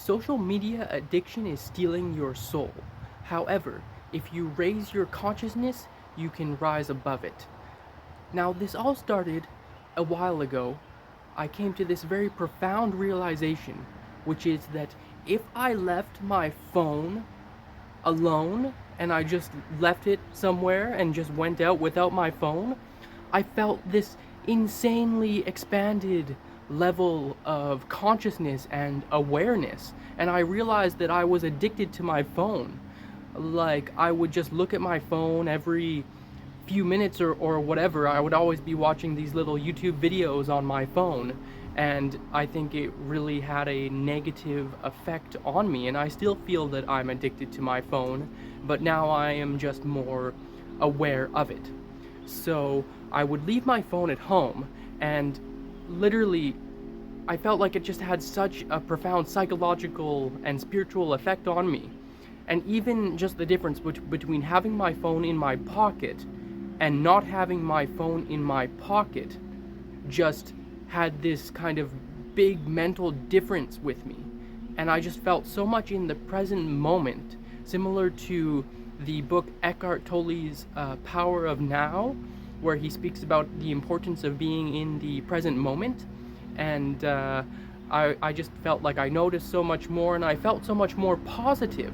Social media addiction is stealing your soul. However, if you raise your consciousness, you can rise above it. Now, this all started a while ago. I came to this very profound realization, which is that if I left my phone alone and I just left it somewhere and just went out without my phone, I felt this insanely expanded level of consciousness and awareness. And I realized that I was addicted to my phone. Like, I would just look at my phone every few minutes or whatever. I would always be watching these little YouTube videos on my phone, and I think it really had a negative effect on me, and I still feel that I'm addicted to my phone, but now I am just more aware of it. So I would leave my phone at home, and literally I felt like it just had such a profound psychological and spiritual effect on me. And even just the difference between having my phone in my pocket and not having my phone in my pocket just had this kind of big mental difference with me. And I just felt so much in the present moment, similar to the book Eckhart Tolle's Power of Now, where he speaks about the importance of being in the present moment. And I just felt like I noticed so much more, and I felt so much more positive.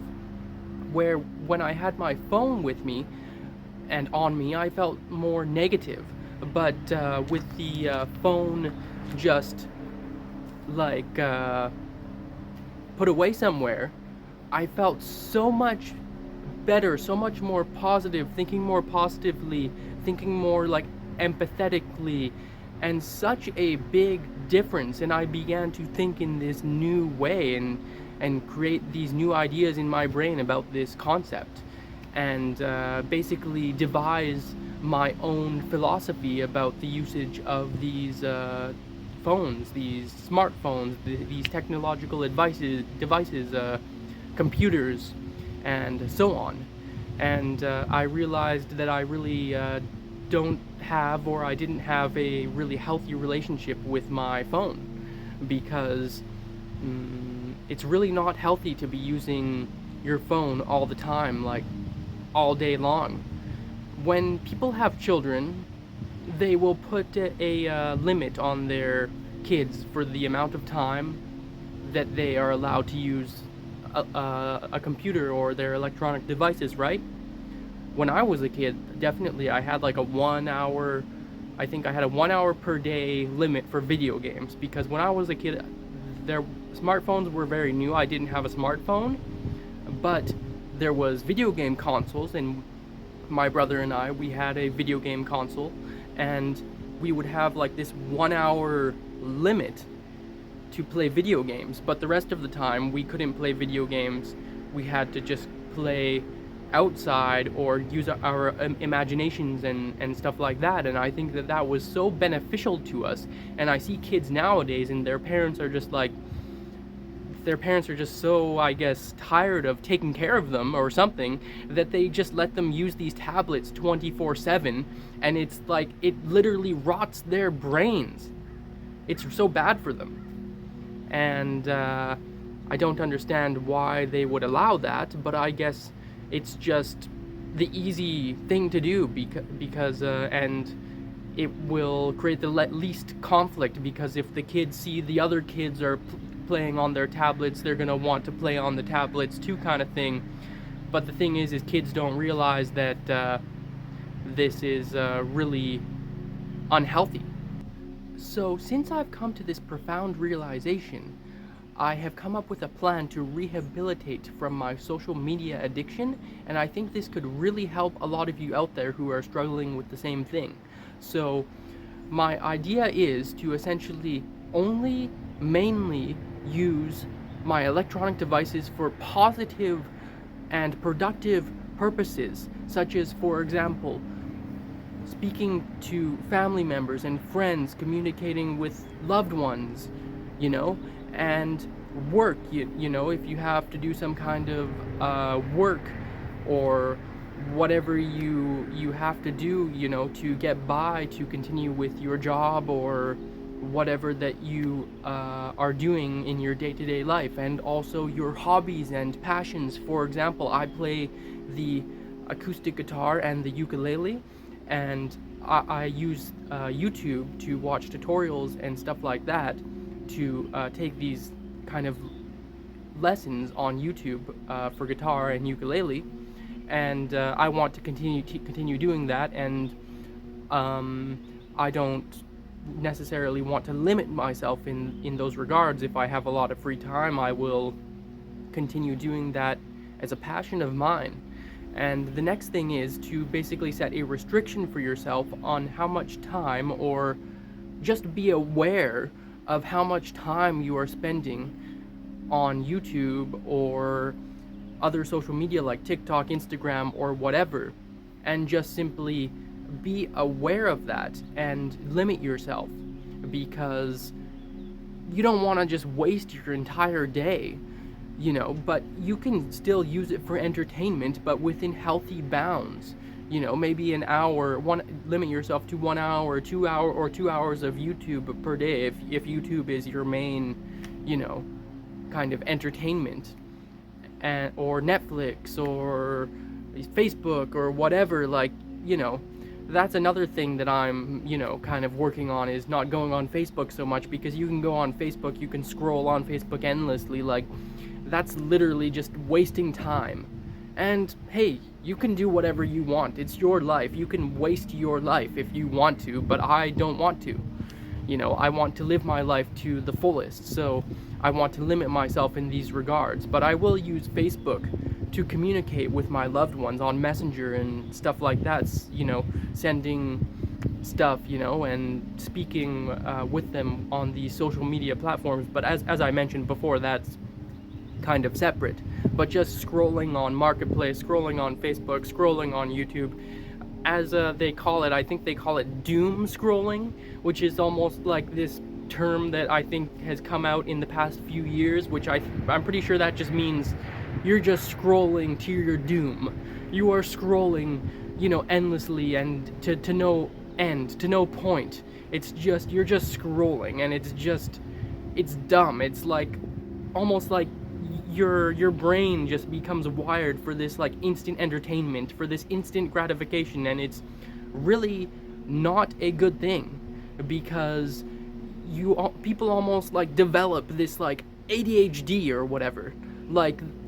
Where when I had my phone with me and on me, I felt more negative. But with the phone just like put away somewhere, I felt so much better, so much more positive, thinking more positively, thinking more like empathetically, and such a big difference. And I began to think in this new way and create these new ideas in my brain about this concept, and basically devise my own philosophy about the usage of these phones, these smartphones, these technological devices, computers, and so on. And I realized that I really don't have, or I didn't have, a really healthy relationship with my phone, because it's really not healthy to be using your phone all the time, like all day long. When people have children, they will put a limit on their kids for the amount of time that they are allowed to use a computer or their electronic devices, right? When I was a kid, definitely I had like a 1 hour, I think I had a 1 hour per day limit for video games, because when I was a kid, their smartphones were very new. I didn't have a smartphone, but there was video game consoles, and my brother and I, we had a video game console, and we would have like this 1 hour limit to play video games, but the rest of the time we couldn't play video games. We had to just play outside or use our imaginations and stuff like that. And I think that that was so beneficial to us. And I see kids nowadays, and their parents are just so, I guess, tired of taking care of them or something, that they just let them use these tablets 24/7, and it's like it literally rots their brains. It's so bad for them. And I don't understand why they would allow that, but I guess it's just the easy thing to do, because and it will create the least conflict, because if the kids see the other kids are playing on their tablets, they're gonna want to play on the tablets too, kind of thing. But the thing is kids don't realize that this is really unhealthy. So since I've come to this profound realization, I have come up with a plan to rehabilitate from my social media addiction, and I think this could really help a lot of you out there who are struggling with the same thing. So my idea is to essentially only mainly use my electronic devices for positive and productive purposes, such as, for example, speaking to family members and friends, communicating with loved ones, and work, if you have to do some kind of work or whatever you have to do, to get by, to continue with your job or whatever that you are doing in your day-to-day life, and also your hobbies and passions. For example, I play the acoustic guitar and the ukulele, and I use YouTube to watch tutorials and stuff like that to take these kind of lessons on YouTube for guitar and ukulele, and I want to continue doing that, and I don't necessarily want to limit myself in those regards. If I have a lot of free time, I will continue doing that as a passion of mine. And the next thing is to basically set a restriction for yourself on how much time, or just be aware of how much time you are spending on YouTube or other social media like TikTok, Instagram, or whatever, and just simply be aware of that and limit yourself, because you don't want to just waste your entire day, but you can still use it for entertainment, but within healthy bounds. Maybe an hour, limit yourself to 1 hour, 2 hour, or 2 hours of YouTube per day if YouTube is your main, kind of entertainment, or Netflix or Facebook or whatever, that's another thing that I'm, kind of working on, is not going on Facebook so much, because you can go on Facebook, you can scroll on Facebook endlessly, that's literally just wasting time. And hey, you can do whatever you want. It's your life. You can waste your life if you want to, but I don't want to. I want to live my life to the fullest, so I want to limit myself in these regards. But I will use Facebook to communicate with my loved ones on Messenger and stuff like that, sending stuff, and speaking with them on these social media platforms. But as I mentioned before, that's kind of separate. But just scrolling on Marketplace, scrolling on Facebook, scrolling on YouTube, as they call it, I think they call it doomscrolling, which is almost like this term that I think has come out in the past few years, which I'm pretty sure that just means you're just scrolling to your doom. You are scrolling, endlessly, and to no end, to no point. It's just, you're just scrolling, and it's dumb. It's almost like your brain just becomes wired for this instant entertainment, for this instant gratification, and it's really not a good thing, because people almost develop this ADHD or whatever,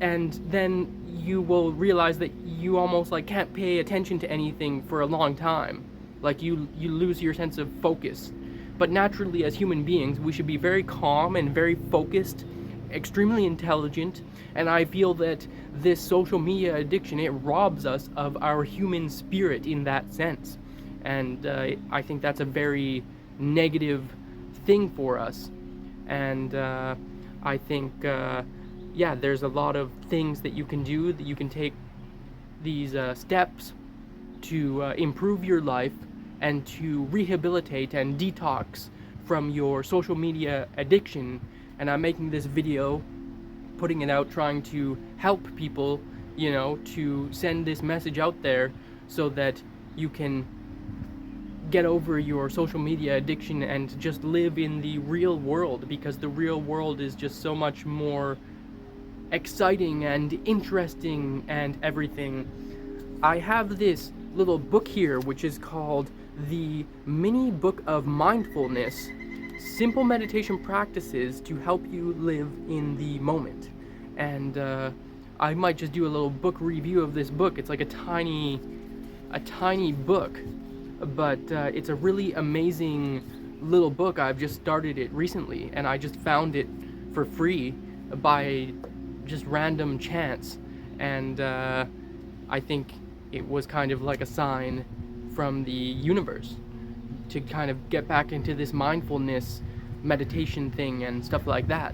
and then you will realize that you almost can't pay attention to anything for a long time. You lose your sense of focus. But naturally, as human beings, we should be very calm and very focused, extremely intelligent, and I feel that this social media addiction, it robs us of our human spirit in that sense, and I think that's a very negative thing for us. And I think there's a lot of things that you can do, that you can take these steps to improve your life and to rehabilitate and detox from your social media addiction. And I'm making this video, putting it out, trying to help people, to send this message out there so that you can get over your social media addiction and just live in the real world, because the real world is just so much more exciting and interesting and everything. I have this little book here, which is called the Mini Book of Mindfulness, Simple Meditation Practices to Help You Live in the Moment. And I might just do a little book review of this book. It's a tiny book, but it's a really amazing little book. I've just started it recently, and I just found it for free by just random chance, and I think it was kind of like a sign from the universe to kind of get back into this mindfulness meditation thing and stuff like that.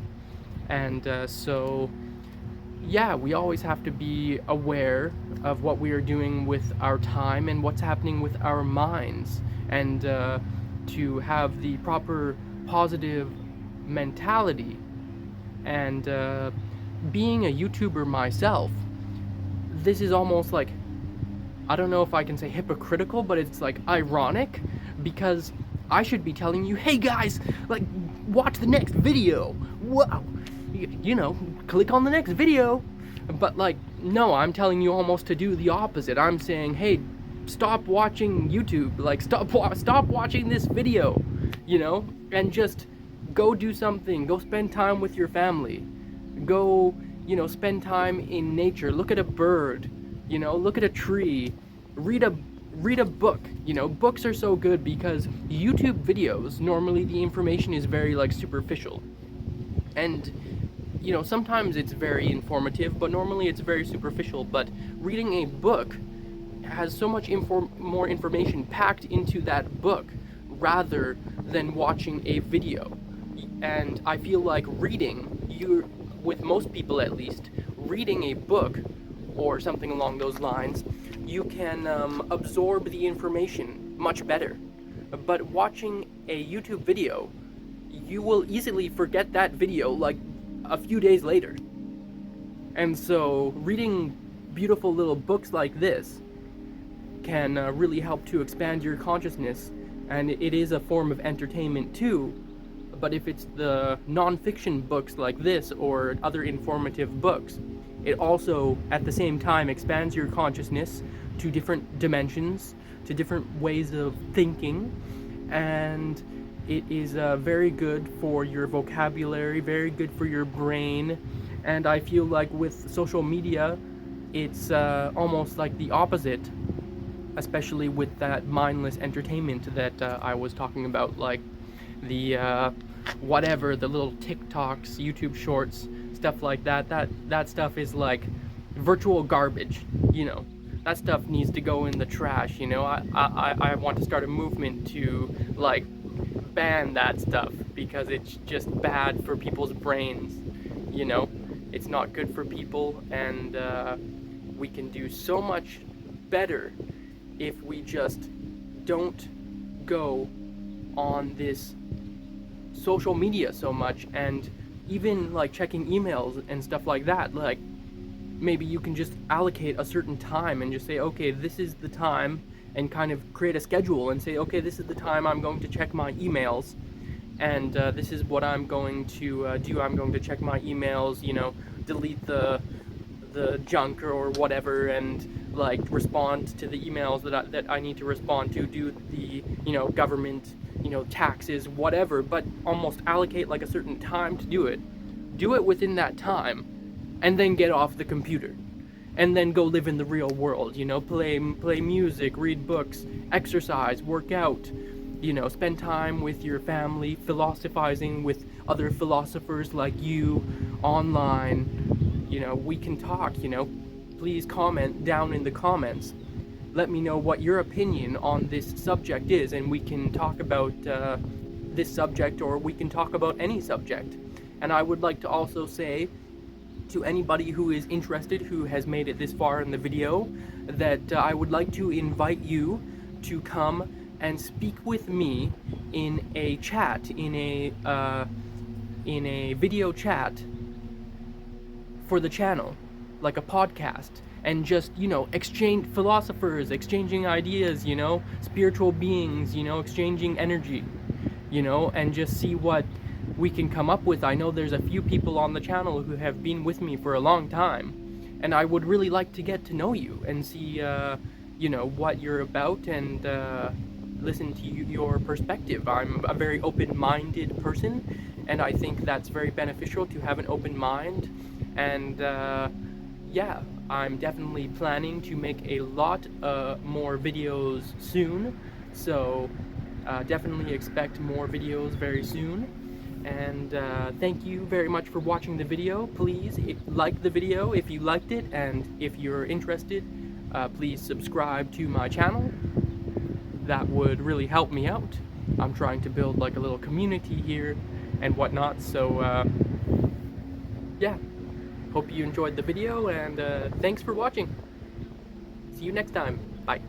And so yeah, we always have to be aware of what we are doing with our time and what's happening with our minds, and to have the proper positive mentality. And being a YouTuber myself, this is almost I don't know if I can say hypocritical, but it's ironic, because I should be telling you, hey guys, like, watch the next video. Wow. You know, click on the next video. But like, no, I'm telling you almost to do the opposite. I'm saying, hey, stop watching YouTube. Like, stop watching this video, you know, and just go do something. Go spend time with your family. Go, you know, spend time in nature. Look at a bird, you know, look at a tree. Read a book. You know, books are so good because YouTube videos, normally the information is very like superficial. And you know, sometimes it's very informative, but normally it's very superficial. But reading a book has so much more information packed into that book rather than watching a video. And I feel like with most people at least, reading a book or something along those lines, you can absorb the information much better. But watching a YouTube video, you will easily forget that video like a few days later. And so reading beautiful little books like this can really help to expand your consciousness, and it is a form of entertainment too. But if it's the non-fiction books like this or other informative books, it also at the same time expands your consciousness to different dimensions, to different ways of thinking, and it is very good for your vocabulary, very good for your brain. And I feel like with social media, it's almost like the opposite, especially with that mindless entertainment that I was talking about, like the the little TikToks, YouTube shorts, stuff like that. That stuff is like virtual garbage, you know. That stuff needs to go in the trash, you know. I want to start a movement to like ban that stuff because it's just bad for people's brains, you know. It's not good for people, and we can do so much better if we just don't go on this social media so much, and even like checking emails and stuff like that. Like, maybe you can just allocate a certain time and just say, okay, this is the time, and kind of create a schedule and say, okay, this is the time I'm going to check my emails, and this is what I'm going to do. I'm going to check my emails, you know, delete the junk or whatever, and like respond to the emails that I need to respond to, do the, you know, government, you know, taxes, whatever, but almost allocate like a certain time to do it within that time, and then get off the computer. And then go live in the real world, you know, play music, read books, exercise, work out, you know, spend time with your family, philosophizing with other philosophers like you online. You know, we can talk, you know. Please comment down in the comments. Let me know what your opinion on this subject is, and we can talk about this subject, or we can talk about any subject. And I would like to also say to anybody who is interested, who has made it this far in the video, that I would like to invite you to come and speak with me in a chat, in a video chat for the channel, like a podcast, and just, you know, exchange philosophers, exchanging ideas, you know, spiritual beings, you know, exchanging energy, you know, and just see what we can come up with. I know there's a few people on the channel who have been with me for a long time, and I would really like to get to know you and see, you know, what you're about, and listen to your perspective. I'm a very open-minded person, and I think that's very beneficial to have an open mind. And yeah, I'm definitely planning to make a lot more videos soon, so definitely expect more videos very soon. And thank you very much for watching the video. Please like the video if you liked it, and if you're interested, please subscribe to my channel. That would really help me out. I'm trying to build like a little community here and whatnot, so yeah, hope you enjoyed the video, and thanks for watching. See you next time. Bye.